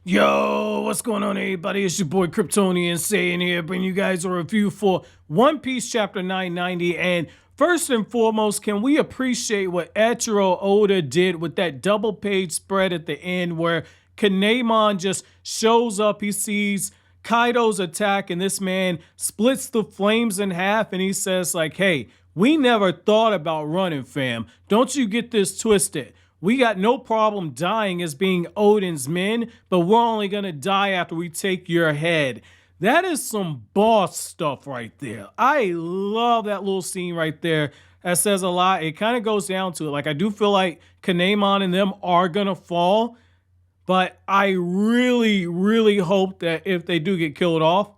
Yo, what's going on, everybody? It's your boy Kryptonian saying here, bringing you guys a review for One Piece Chapter 990. And first and foremost, can we appreciate what Eiichiro Oda did with that double page spread at the end where Kinemon just shows up, he sees Kaidou's attack, and this man splits the flames in half, and he says like, hey, we never thought about running, fam. Don't you get this twisted. We got no problem dying as being Odin's men, but we're only gonna die after we take your head. That is some boss stuff right there. I love that little scene right there. That says a lot. It kind of goes down to it. Like, I do feel like Kinemon and them are gonna fall, but I really hope that if they do get killed off,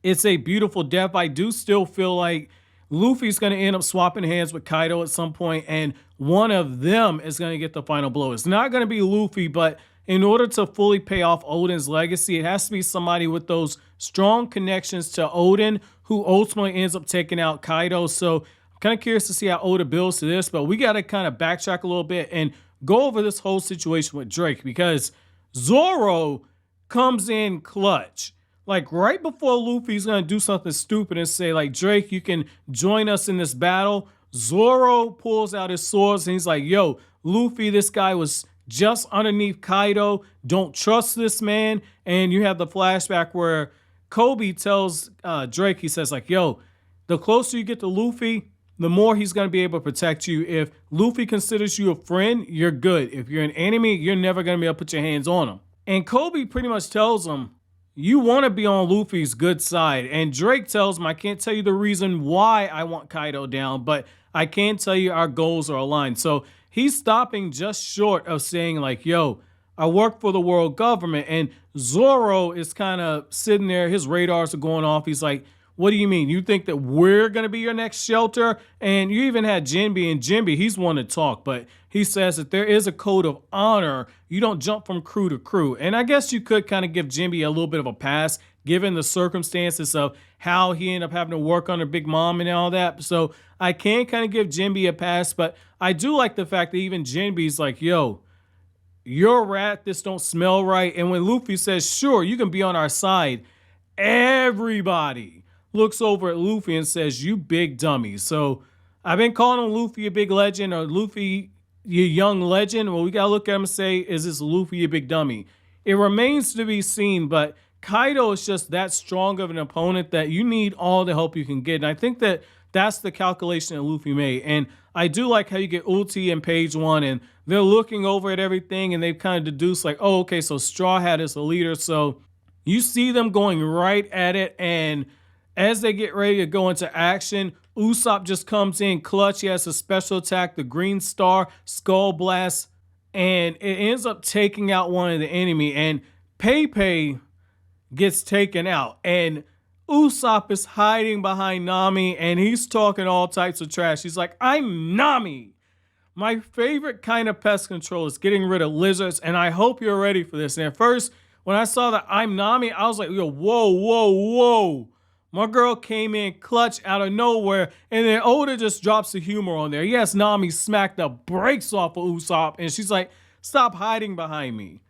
it's a beautiful death. I do still feel like Luffy's going to end up swapping hands with Kaidou at some point, and one of them is going to get the final blow. It's not going to be Luffy, but in order to fully pay off Odin's legacy, it has to be somebody with those strong connections to Odin who ultimately ends up taking out Kaidou. So I'm kind of curious to see how Oda builds to this, but we got to kind of backtrack a little bit and go over this whole situation with Drake, because Zoro comes in clutch. Like, right before Luffy's gonna do something stupid and say, like, Drake, you can join us in this battle, Zoro pulls out his swords and he's like, yo, Luffy, this guy was just underneath Kaidou. Don't trust this man. And you have the flashback where Kobe tells Drake, he says, like, yo, the closer you get to Luffy, the more he's gonna be able to protect you. If Luffy considers you a friend, you're good. If you're an enemy, you're never gonna be able to put your hands on him. And Kobe pretty much tells him, you want to be on Luffy's good side. And Drake tells him, I can't tell you the reason why I want Kaidou down, but I can tell you our goals are aligned. So he's stopping just short of saying like, yo, I work for the world government. And Zoro is kind of sitting there. His radars are going off. He's like, what do you mean? You think that we're going to be your next shelter? And you even had Jinbe, and Jinbe, he's one to talk, but he says that there is a code of honor. You don't jump from crew to crew. And I guess you could kind of give Jinbe a little bit of a pass, given the circumstances of how he ended up having to work under Big Mom and all that. So I can kind of give Jinbe a pass, but I do like the fact that even Jinbe's like, yo, you're a rat, this don't smell right. And when Luffy says, sure, you can be on our side, everybody looks over at Luffy and says, you big dummy. So I've been calling him Luffy a big legend, or Luffy you young legend. Well, we gotta look at him and say, is this Luffy a big dummy? It remains to be seen, but Kaidou is just that strong of an opponent that you need all the help you can get. And I think that that's the calculation that Luffy made. And I do like how you get Ulti and Page One, and they're looking over at everything, and they've kind of deduced like, oh, okay, so Straw Hat is the leader. So you see them going right at it, and as they get ready to go into action, Usopp just comes in clutch. He has a special attack, the Green Star Skull Blast, and it ends up taking out one of the enemy. And Pepe gets taken out, and Usopp is hiding behind Nami, and he's talking all types of trash. He's like, I'm Nami. My favorite kind of pest control is getting rid of lizards, and I hope you're ready for this. And at first, when I saw that I'm Nami, I was like, yo, whoa. My girl came in clutch out of nowhere, and then Oda just drops the humor on there. Yes, Nami smacked the brakes off of Usopp, and she's like, stop hiding behind me.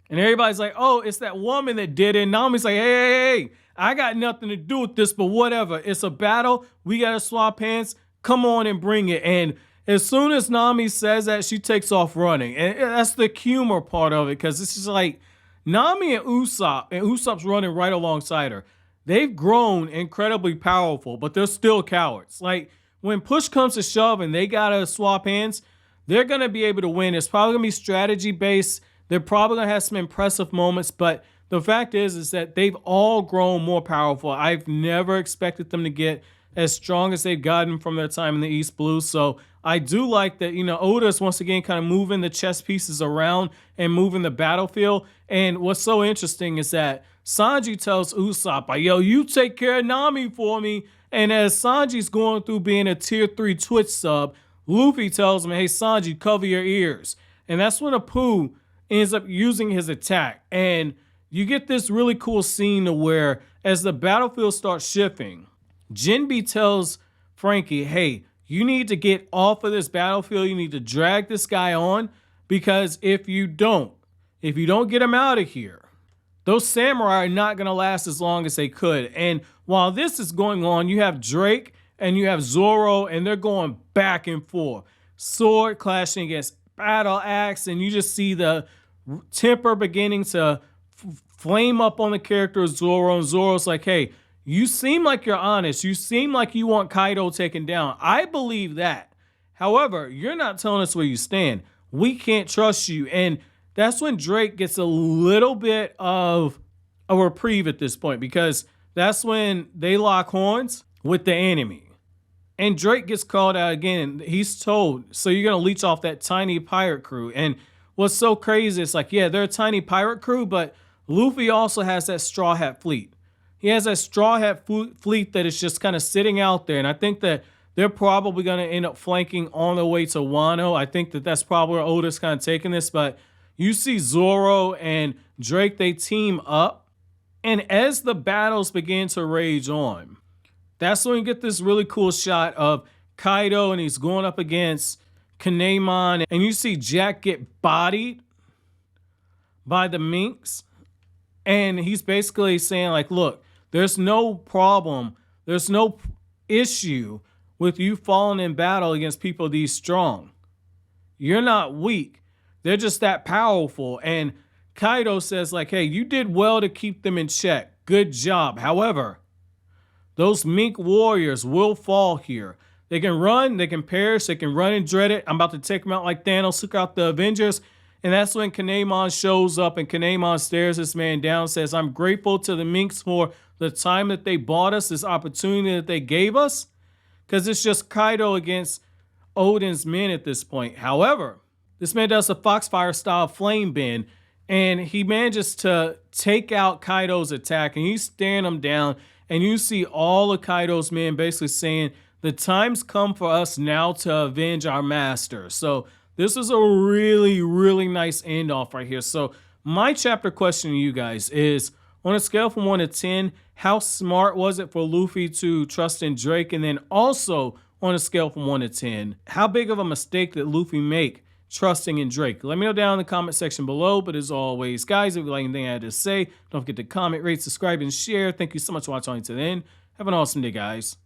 And everybody's like, oh, it's that woman that did it. And Nami's like, hey, I got nothing to do with this, but whatever. It's a battle. We got to swap hands. Come on and bring it. And as soon as Nami says that, she takes off running. And that's the humor part of it, because it's just like Nami and Usopp's running right alongside her. They've grown incredibly powerful, but they're still cowards. Like, when push comes to shove and they gotta swap hands, they're gonna be able to win. It's probably gonna be strategy based. They're probably gonna have some impressive moments, but the fact is that they've all grown more powerful. I've never expected them to get as strong as they've gotten from their time in the East Blue. So I do like that, Oda's once again kind of moving the chess pieces around and moving the battlefield. And what's so interesting is that Sanji tells Usopp, yo, you take care of Nami for me. And as Sanji's going through being a tier 3 Twitch sub, Luffy tells him, hey, Sanji, cover your ears. And that's when Apoo ends up using his attack. And you get this really cool scene to where as the battlefield starts shifting, Jinbe tells Franky, hey, you need to get off of this battlefield. You need to drag this guy on, because if you don't get him out of here, those samurai are not going to last as long as they could. And while this is going on, you have Drake and you have Zoro, and they're going back and forth. Sword clashing against battle axe, and you just see the temper beginning to flame up on the character of Zoro. And Zoro's like, hey, you seem like you're honest. You seem like you want Kaidou taken down. I believe that. However, you're not telling us where you stand. We can't trust you. And that's when Drake gets a little bit of a reprieve at this point, because that's when they lock horns with the enemy. And Drake gets called out again. He's told, so you're going to leech off that tiny pirate crew. And what's so crazy, it's like, yeah, they're a tiny pirate crew, but Luffy also has that Straw Hat fleet. He has that Straw Hat fleet that is just kind of sitting out there. And I think that they're probably going to end up flanking on the way to Wano. I think that that's probably where Oda's kind of taking this. But you see Zoro and Drake, they team up. And as the battles begin to rage on, that's when you get this really cool shot of Kaidou, and he's going up against Kinemon, and you see Jack get bodied by the minks. And he's basically saying, like, look, there's no problem, there's no issue with you falling in battle against people these strong. You're not weak. They're just that powerful. And Kaidou says, like, hey, you did well to keep them in check. Good job. However, those mink warriors will fall here. They can run, they can perish, they can run and dread it. I'm about to take them out like Thanos took out the Avengers. And that's when Kinemon shows up, and Kinemon stares this man down, says, I'm grateful to the minks for the time that they bought us, this opportunity that they gave us. Because it's just Kaidou against Oden's men at this point. However, this man does a Foxfire style flame bend, and he manages to take out Kaidou's attack, and he's staring him down. And you see all of Kaidou's men basically saying, the time's come for us now to avenge our master. So this is a really, really nice end off right here. So my chapter question to you guys is, on a scale from 1 to 10, how smart was it for Luffy to trust in Drake? And then also on a scale from 1 to 10, how big of a mistake did Luffy make trusting in Drake? Let me know down in the comment section below. But as always, guys, if you like anything I had to say, don't forget to comment, rate, subscribe, and share. Thank you so much for watching to the end. Have an awesome day, guys.